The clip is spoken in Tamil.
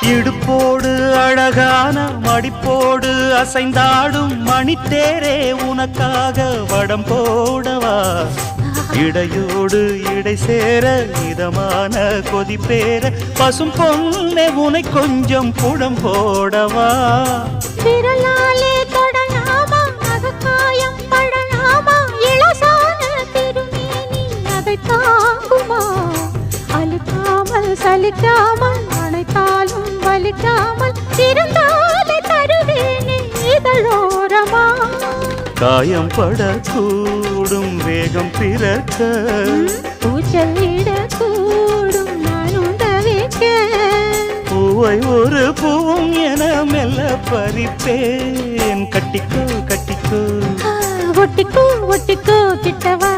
இடுப்போடு அழகான மடிப்போடு அசைந்தாடும் மணித்தேரே உனக்காக வடம் போடவா இடையோடு இடை சேர இதமான கொதிப்பேர பசும் பொண்ணே உனை கொஞ்சம் புடம் போடவா விரலாலே தொடலாமா அகக்காயம் படலாமா இளசான திருமேனி அதை தாங்குமா அழுக்காமல் சலிக்காமல் அணைத்தாலும் வலிக்காமல் இருந்தாலே தருவேனே இதழோரமா காயம் படக்கூடும் வேகம் பிறக்க பூச்சலிடக்கூடும் நானும் தவிக்க பூவை ஒரு பூவும் என மெல்ல பறிப்பேன் கட்டிக்கோ கட்டிக்கோ ஒட்டிக்கோ ஒட்டிக்கோ கிட்டவா